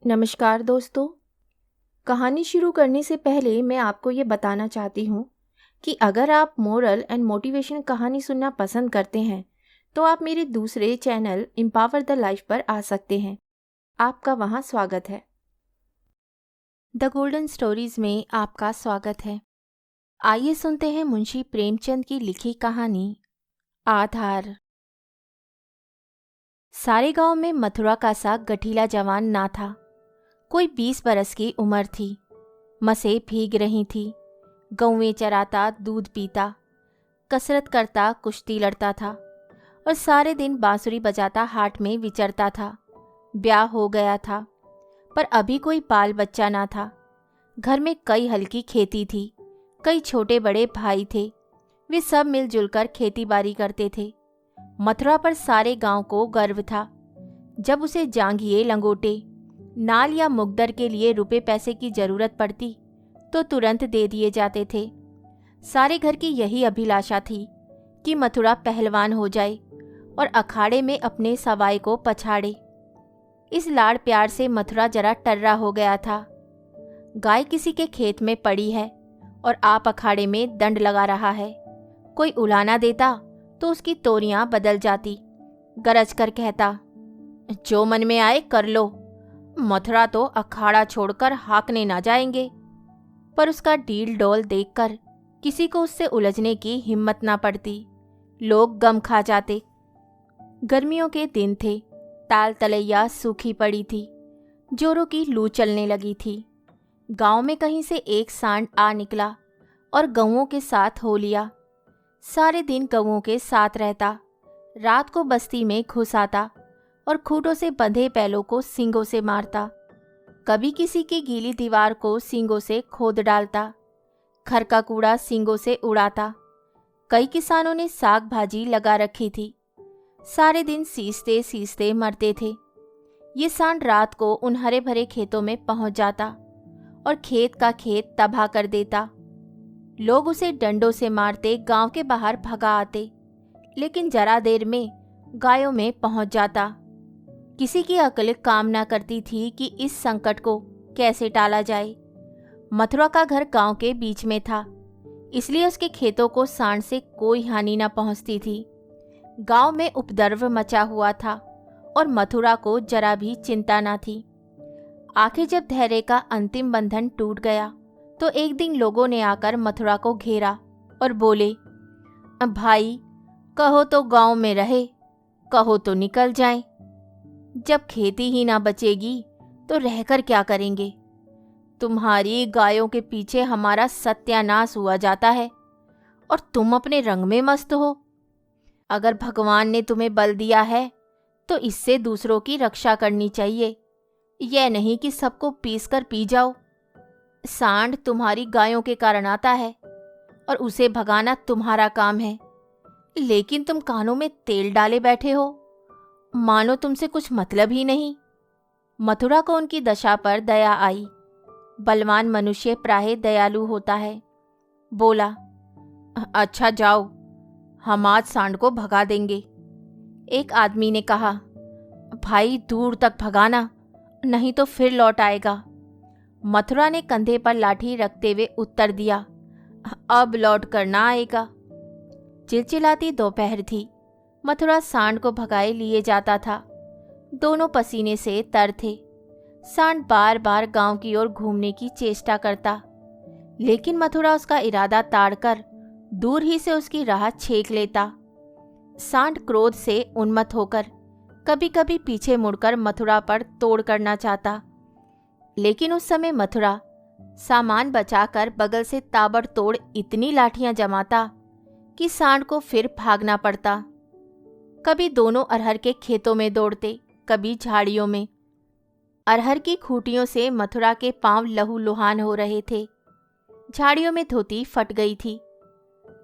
नमस्कार दोस्तों। कहानी शुरू करने से पहले मैं आपको ये बताना चाहती हूँ कि अगर आप मोरल एंड मोटिवेशन कहानी सुनना पसंद करते हैं तो आप मेरे दूसरे चैनल एम्पावर द लाइफ पर आ सकते हैं। आपका वहाँ स्वागत है। द गोल्डन स्टोरीज में आपका स्वागत है। आइए सुनते हैं मुंशी प्रेमचंद की लिखी कहानी आधार। सारे गांव में मथुरा का सा गठीला जवान ना था। कोई 20 बरस की उम्र थी। मसें भीग रही थी। गौवें चराता, दूध पीता, कसरत करता, कुश्ती लड़ता था और सारे दिन बांसुरी बजाता हाट में विचरता था। ब्याह हो गया था पर अभी कोई बाल बच्चा ना था। घर में कई हल्की खेती थी। कई छोटे बड़े भाई थे। वे सब मिलजुल कर खेती बाड़ी करते थे। मथुरा पर सारे गांव को गर्व था। जब उसे जांघिए, लंगोटे, नाल या मुकदर के लिए रुपए पैसे की जरूरत पड़ती तो तुरंत दे दिए जाते थे। सारे घर की यही अभिलाषा थी कि मथुरा पहलवान हो जाए और अखाड़े में अपने सवाई को पछाड़े। इस लाड़ प्यार से मथुरा जरा टर्रा हो गया था। गाय किसी के खेत में पड़ी है और आप अखाड़े में दंड लगा रहा है। कोई उलाना देता तो उसकी तोरियां बदल जाती। गरज कर कहता, जो मन में आए कर लो, मथुरा तो अखाड़ा छोड़कर हाकने ना जाएंगे। पर उसका डील डोल देखकर किसी को उससे उलझने की हिम्मत ना पड़ती। लोग गम खा जाते। गर्मियों के दिन थे। ताल तलैया सूखी पड़ी थी। जोरों की लू चलने लगी थी। गांव में कहीं से एक सांड आ निकला और गौओं के साथ हो लिया। सारे दिन गौओं के साथ रहता। रात को बस्ती में घुस आता और खूंटों से बंधे बैलों को सींगों से मारता। कभी किसी की गीली दीवार को सींगों से खोद डालता। घर का कूड़ा सींगों से उड़ाता। कई किसानों ने साग भाजी लगा रखी थी। सारे दिन सींचते सींचते मरते थे। ये सांड रात को उन हरे भरे खेतों में पहुंच जाता और खेत का खेत तबाह कर देता। लोग उसे डंडों से मारते गांव के बाहर भगा आते, लेकिन जरा देर में गायों में पहुंच जाता। किसी की अक्ल काम ना करती थी कि इस संकट को कैसे टाला जाए। मथुरा का घर गांव के बीच में था, इसलिए उसके खेतों को सांड से कोई हानि न पहुंचती थी। गांव में उपद्रव मचा हुआ था और मथुरा को जरा भी चिंता न थी। आखिर जब धैर्य का अंतिम बंधन टूट गया तो एक दिन लोगों ने आकर मथुरा को घेरा और बोले, भाई, कहो तो गांव में रहे, कहो तो निकल जाएं। जब खेती ही ना बचेगी तो रहकर क्या करेंगे? तुम्हारी गायों के पीछे हमारा सत्यानाश हुआ जाता है और तुम अपने रंग में मस्त हो। अगर भगवान ने तुम्हें बल दिया है तो इससे दूसरों की रक्षा करनी चाहिए, यह नहीं कि सबको पीस कर पी जाओ। सांड तुम्हारी गायों के कारण आता है और उसे भगाना तुम्हारा काम है, लेकिन तुम कानों में तेल डाले बैठे हो, मानो तुमसे कुछ मतलब ही नहीं। मथुरा को उनकी दशा पर दया आई। बलवान मनुष्य प्राय दयालु होता है। बोला, अच्छा जाओ, हम आज सांड को भगा देंगे। एक आदमी ने कहा, भाई दूर तक भगाना, नहीं तो फिर लौट आएगा। मथुरा ने कंधे पर लाठी रखते हुए उत्तर दिया, अब लौट कर ना आएगा। चिलचिलाती दोपहर थी। मथुरा सांड को भगाए लिए जाता था। दोनों पसीने से तर थे। सांड बार बार गांव की ओर घूमने की चेष्टा करता, लेकिन मथुरा उसका इरादा ताड़कर दूर ही से उसकी राह छेक लेता। सांड क्रोध से उन्मत्त होकर कभी कभी पीछे मुड़कर मथुरा पर तोड़ करना चाहता, लेकिन उस समय मथुरा सामान बचाकर बगल से ताबड़तोड़ इतनी लाठियां जमाता कि सांड को फिर भागना पड़ता। कभी दोनों अरहर के खेतों में दौड़ते, कभी झाड़ियों में। अरहर की खूंटियों से मथुरा के पांव लहूलुहान हो रहे थे। झाड़ियों में धोती फट गई थी,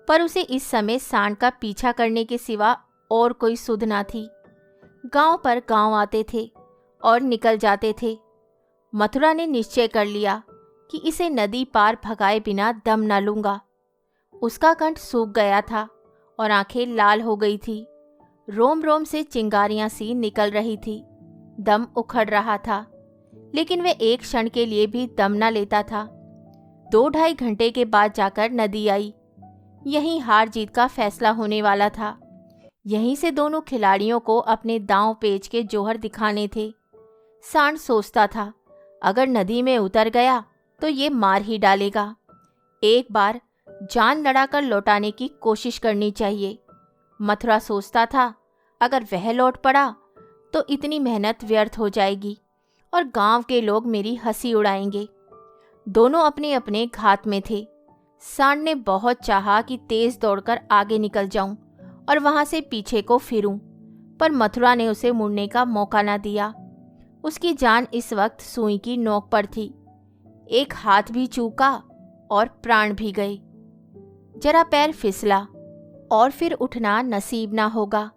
पर उसे इस समय सांड का पीछा करने के सिवा और कोई सुध ना थी। गांव पर गांव आते थे और निकल जाते थे। मथुरा ने निश्चय कर लिया कि इसे नदी पार भगाए बिना दम न लूंगा। उसका कंठ सूख गया था और आंखें लाल हो गई थी। रोम रोम से चिंगारियां सी निकल रही थी। दम उखड़ रहा था। लेकिन वह एक क्षण के लिए भी दम न लेता था। 2-2.5 घंटे के बाद जाकर नदी आई। यहीं हार जीत का फैसला होने वाला था। यहीं से दोनों खिलाड़ियों को अपने दांव पेच के जोहर दिखाने थे। सांड सोचता था, अगर नदी में उतर गया तो ये मार ही डालेगा। एक बार जान लड़ाकर लौटाने की कोशिश करनी चाहिए। मथुरा सोचता था, अगर वह लौट पड़ा तो इतनी मेहनत व्यर्थ हो जाएगी और गांव के लोग मेरी हंसी उड़ाएंगे। दोनों अपने अपने घात में थे। सांड ने बहुत चाहा कि तेज दौड़कर आगे निकल जाऊं और वहां से पीछे को फिरूं, पर मथुरा ने उसे मुड़ने का मौका न दिया। उसकी जान इस वक्त सुई की नोक पर थी। एक हाथ भी चूका और प्राण भी गए। जरा पैर फिसला और फिर उठना नसीब ना होगा।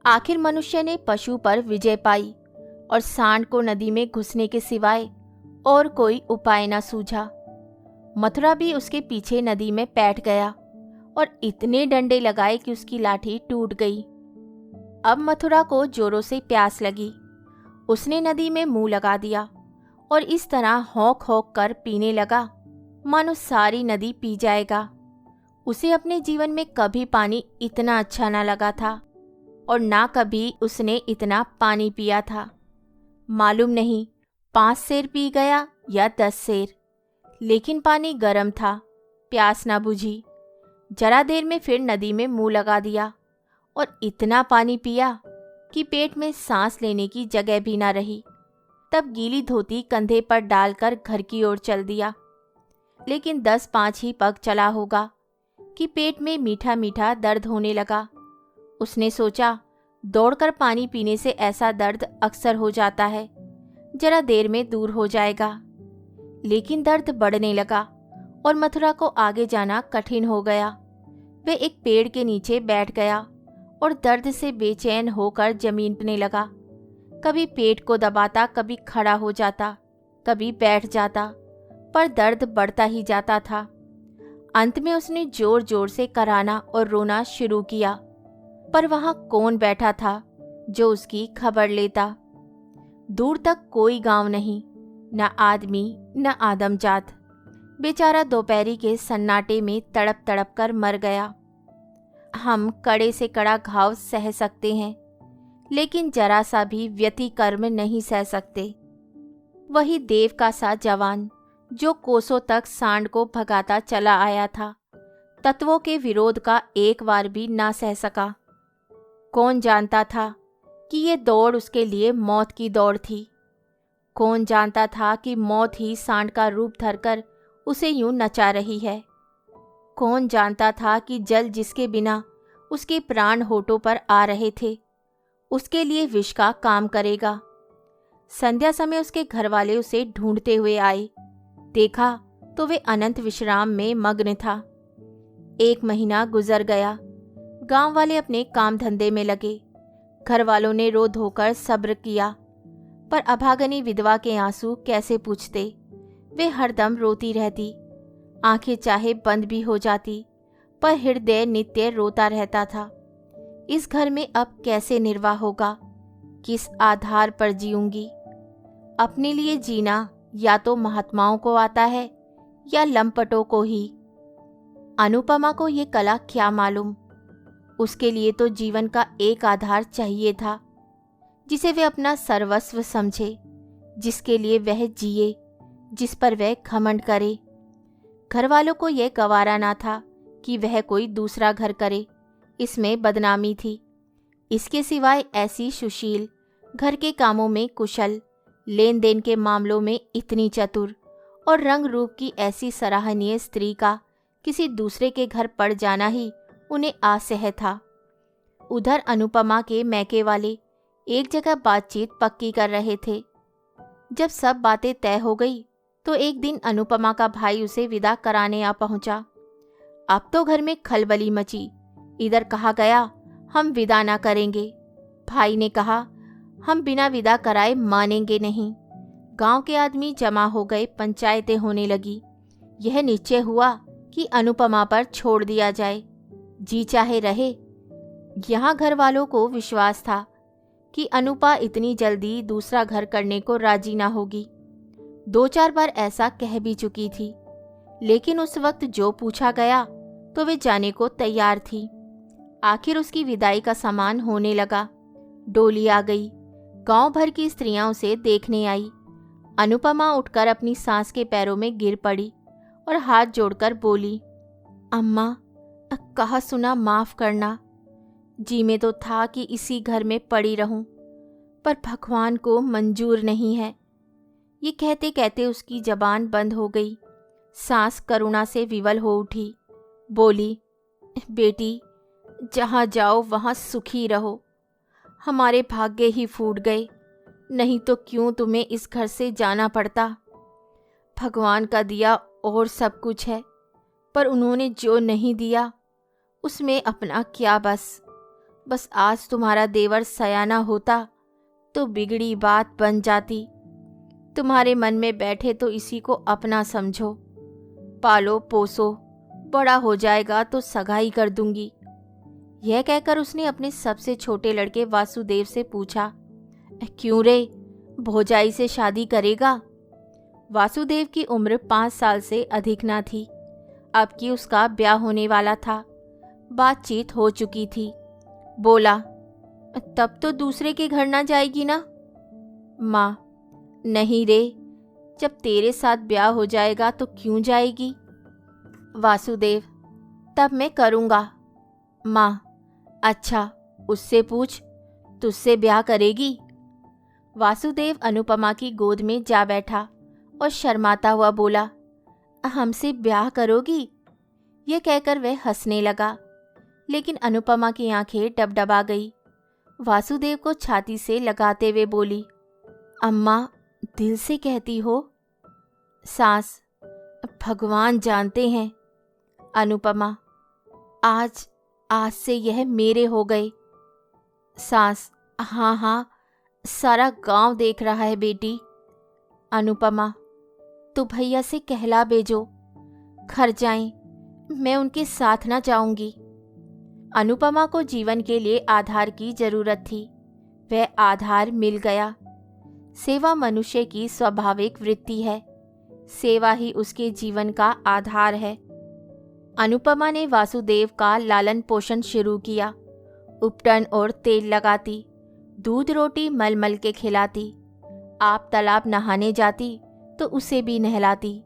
आखिर मनुष्य ने पशु पर विजय पाई और सांड को नदी में घुसने के सिवाय और कोई उपाय न सूझा। मथुरा भी उसके पीछे नदी में बैठ गया और इतने डंडे लगाए कि उसकी लाठी टूट गई। अब मथुरा को जोरों से प्यास लगी। उसने नदी में मुंह लगा दिया और इस तरह हौंक हौंक कर पीने लगा मानो सारी नदी पी जाएगा। उसे अपने जीवन में कभी पानी इतना अच्छा ना लगा था और ना कभी उसने इतना पानी पिया था। मालूम नहीं 5 सेर पी गया या 10 सेर, लेकिन पानी गर्म था, प्यास ना बुझी। जरा देर में फिर नदी में मुंह लगा दिया और इतना पानी पिया कि पेट में सांस लेने की जगह भी ना रही। तब गीली धोती कंधे पर डालकर घर की ओर चल दिया। लेकिन 10-5 ही पग चला होगा कि पेट में मीठा मीठा दर्द होने लगा। उसने सोचा, दौड़कर पानी पीने से ऐसा दर्द अक्सर हो जाता है, जरा देर में दूर हो जाएगा। लेकिन दर्द बढ़ने लगा और मथुरा को आगे जाना कठिन हो गया। वह एक पेड़ के नीचे बैठ गया और दर्द से बेचैन होकर जमीन पने लगा। कभी पेट को दबाता, कभी खड़ा हो जाता, कभी बैठ जाता, पर दर्द बढ़ता ही जाता था। अंत में उसने जोर जोर से कराहना और रोना शुरू किया, पर वहां कौन बैठा था जो उसकी खबर लेता। दूर तक कोई गांव नहीं, न आदमी न आदमजात। बेचारा दोपहरी के सन्नाटे में तड़प तड़प कर मर गया। हम कड़े से कड़ा घाव सह सकते हैं, लेकिन जरा सा भी व्यतिकर्म नहीं सह सकते। वही देव का सा जवान जो कोसों तक सांड को भगाता चला आया था, तत्वों के विरोध का एक बार भी ना सह सका। कौन जानता था कि ये दौड़ उसके लिए मौत की दौड़ थी। कौन जानता था कि मौत ही सांड का रूप धरकर उसे यूं नचा रही है। कौन जानता था कि जल जिसके बिना उसके प्राण होठों पर आ रहे थे, उसके लिए विष का काम करेगा। संध्या समय उसके घरवाले उसे ढूंढते हुए आए। देखा तो वे अनंत विश्राम में मग्न था। 1 महीना गुजर गया। गांव वाले अपने काम धंधे में लगे। घर वालों ने रो धोकर सब्र किया, पर अभागनी विधवा के आंसू कैसे पूछते। वे हरदम रोती रहती, आंखें चाहे बंद भी हो जाती, पर हृदय नित्य रोता रहता था। इस घर में अब कैसे निर्वाह होगा, किस आधार पर जीऊंगी। अपने लिए जीना या तो महात्माओं को आता है या लंपटों को ही। अनुपमा को ये कला क्या मालूम। उसके लिए तो जीवन का एक आधार चाहिए था, जिसे वह अपना सर्वस्व समझे, जिसके लिए वह जिए, जिस पर वह घमंड करे। घर वालों को यह गवारा ना था कि वह कोई दूसरा घर करे, इसमें बदनामी थी। इसके सिवाय ऐसी सुशील, घर के कामों में कुशल, लेन देन के मामलों में इतनी चतुर और रंग रूप की ऐसी सराहनीय स्त्री का किसी दूसरे के घर पड़ जाना ही उन्हें असह्य था। उधर अनुपमा के मैके वाले एक जगह बातचीत पक्की कर रहे थे। जब सब बातें तय हो गई तो एक दिन अनुपमा का भाई उसे विदा कराने आ पहुंचा। अब तो घर में खलबली मची। इधर कहा गया, हम विदा ना करेंगे। भाई ने कहा, हम बिना विदा कराए मानेंगे नहीं। गांव के आदमी जमा हो गए, पंचायतें होने लगी। यह निश्चय हुआ कि अनुपमा पर छोड़ दिया जाए, जी चाहे रहे। यहाँ घर वालों को विश्वास था कि अनुपा इतनी जल्दी दूसरा घर करने को राजी ना होगी। 2-4 बार ऐसा कह भी चुकी थी, लेकिन उस वक्त जो पूछा गया तो वे जाने को तैयार थी। आखिर उसकी विदाई का सामान होने लगा। डोली आ गई। गांव भर की स्त्रियां उसे देखने आई। अनुपमा उठकर अपनी सास के पैरों में गिर पड़ी और हाथ जोड़कर बोली, अम्मा, कहा सुना माफ करना। जी में तो था कि इसी घर में पड़ी रहूं, पर भगवान को मंजूर नहीं है। ये कहते कहते उसकी जबान बंद हो गई। सास करुणा से विवल हो उठी। बोली, बेटी, जहाँ जाओ वहाँ सुखी रहो। हमारे भाग्य ही फूट गए, नहीं तो क्यों तुम्हें इस घर से जाना पड़ता। भगवान का दिया और सब कुछ है, पर उन्होंने जो नहीं दिया उसमें अपना क्या बस आज तुम्हारा देवर सयाना होता तो बिगड़ी बात बन जाती। तुम्हारे मन में बैठे तो इसी को अपना समझो, पालो पोसो, बड़ा हो जाएगा तो सगाई कर दूंगी। यह कहकर उसने अपने सबसे छोटे लड़के वासुदेव से पूछा, क्यों रे, भौजाई से शादी करेगा? वासुदेव की उम्र 5 साल से अधिक ना थी। अब कि उसका ब्याह होने वाला था। बातचीत हो चुकी थी। बोला, तब तो दूसरे के घर ना जाएगी ना? माँ, नहीं रे, जब तेरे साथ ब्याह हो जाएगा तो क्यों जाएगी? वासुदेव, तब मैं करूँगा। माँ, अच्छा, उससे पूछ, तुझसे ब्याह करेगी? वासुदेव अनुपमा की गोद में जा बैठा और शर्माता हुआ बोला, हमसे ब्याह करोगी? यह कहकर वह हंसने लगा, लेकिन अनुपमा की आंखें डबडबा गई। वासुदेव को छाती से लगाते हुए बोली, अम्मा, दिल से कहती हो? सास, भगवान जानते हैं। अनुपमा, आज से यह मेरे हो गए। सास, हाँ हाँ, सारा गांव देख रहा है बेटी। अनुपमा, तो भैया से कहला भेजो, घर जाएं, मैं उनके साथ ना जाऊंगी। अनुपमा को जीवन के लिए आधार की जरूरत थी। वह आधार मिल गया। सेवा मनुष्य की स्वाभाविक वृत्ति है। सेवा ही उसके जीवन का आधार है। अनुपमा ने वासुदेव का लालन पोषण शुरू किया। उपटन और तेल लगाती, दूध रोटी मल मल के खिलाती। आप तालाब नहाने जाती तो उसे भी नहलाती,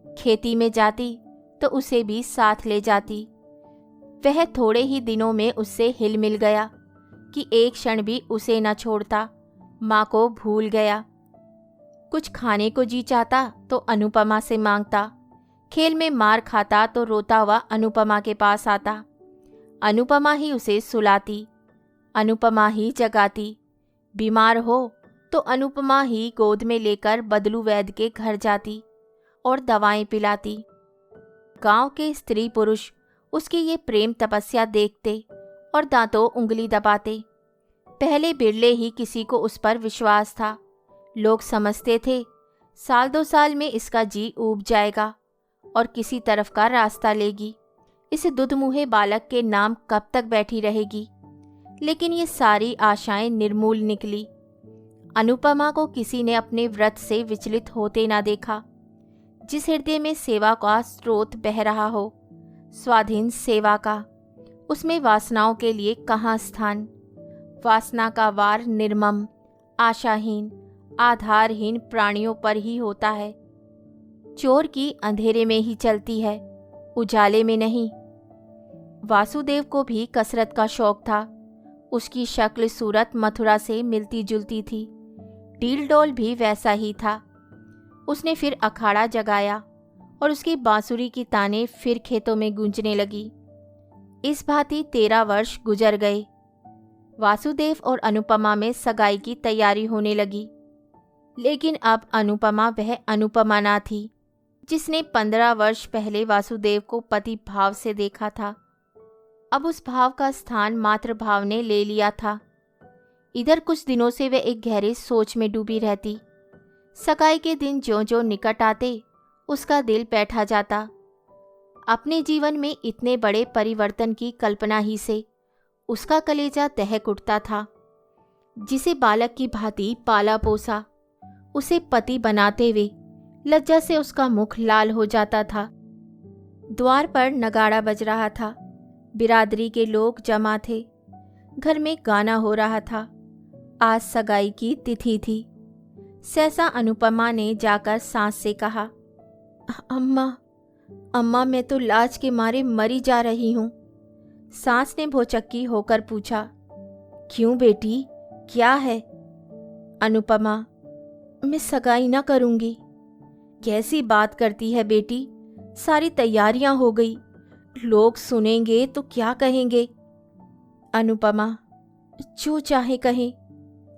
खेती में जाती तो उसे भी साथ ले जाती। वह थोड़े ही दिनों में उससे हिल मिल गया कि एक क्षण भी उसे न छोड़ता। माँ को भूल गया। कुछ खाने को जी चाहता तो अनुपमा से मांगता। खेल में मार खाता तो रोता हुआ अनुपमा के पास आता। अनुपमा ही उसे सुलाती, अनुपमा ही जगाती। बीमार हो तो अनुपमा ही गोद में लेकर बदलू वैद्य के घर जाती और दवाएं पिलाती। गांव के स्त्री पुरुष उसकी ये प्रेम तपस्या देखते और दांतों उंगली दबाते। पहले बिरले ही किसी को उस पर विश्वास था। लोग समझते थे 1-2 साल में इसका जी ऊब जाएगा और किसी तरफ का रास्ता लेगी। इस दुधमुहे बालक के नाम कब तक बैठी रहेगी। लेकिन ये सारी आशाएं निर्मूल निकली। अनुपमा को किसी ने अपने व्रत से विचलित होते ना देखा। जिस हृदय में सेवा का स्रोत बह रहा हो, स्वाधीन सेवा का, उसमें वासनाओं के लिए कहाँ स्थान। वासना का वार निर्मम, आशाहीन, आधारहीन प्राणियों पर ही होता है। चोर की अंधेरे में ही चलती है, उजाले में नहीं। वासुदेव को भी कसरत का शौक था। उसकी शक्ल सूरत मथुरा से मिलती जुलती थी। डील डोल भी वैसा ही था। उसने फिर अखाड़ा जगाया और उसकी बांसुरी की तानें फिर खेतों में गूंजने लगी। इस भांति 13 वर्ष गुजर गए। वासुदेव और अनुपमा में सगाई की तैयारी होने लगी। लेकिन अब अनुपमा वह अनुपमा ना थी जिसने 15 वर्ष पहले वासुदेव को पति भाव से देखा था। अब उस भाव का स्थान मातृभाव ने ले लिया था। इधर कुछ दिनों से वह एक गहरी सोच में डूबी रहती। सगाई के दिन ज्यों ज्यों निकट आते उसका दिल बैठा जाता। अपने जीवन में इतने बड़े परिवर्तन की कल्पना ही से उसका कलेजा दहक उठता था। जिसे बालक की भांति पाला पोसा, उसे पति बनाते हुए लज्जा से उसका मुख लाल हो जाता था। द्वार पर नगाड़ा बज रहा था। बिरादरी के लोग जमा थे। घर में गाना हो रहा था। आज सगाई की तिथि थी। सहसा अनुपमा ने जाकर सास से कहा, अम्मा, अम्मा, मैं तो लाज के मारे मरी जा रही हूँ। सास ने भौचक्की होकर पूछा, क्यों बेटी, क्या है? अनुपमा, मैं सगाई न करूँगी। कैसी बात करती है बेटी, सारी तैयारियां हो गई, लोग सुनेंगे तो क्या कहेंगे? अनुपमा, जो चाहे कहें,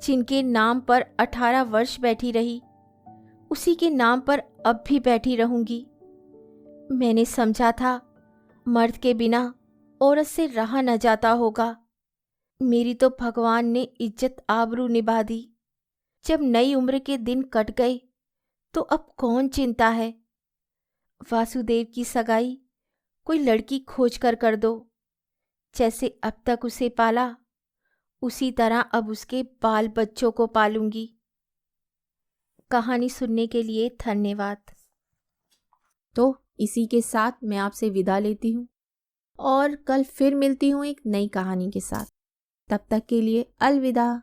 जिनके नाम पर 18 वर्ष बैठी रही, उसी के नाम पर अब भी बैठी रहूंगी। मैंने समझा था मर्द के बिना औरत से रहा न जाता होगा। मेरी तो भगवान ने इज्जत आबरू निभा दी। जब नई उम्र के दिन कट गए तो अब कौन चिंता है? वासुदेव की सगाई कोई लड़की खोज कर दो। जैसे अब तक उसे पाला, उसी तरह अब उसके बाल बच्चों को पालूंगी। कहानी सुनने के लिए धन्यवाद। तो इसी के साथ मैं आपसे विदा लेती हूँ और कल फिर मिलती हूँ एक नई कहानी के साथ। तब तक के लिए अलविदा।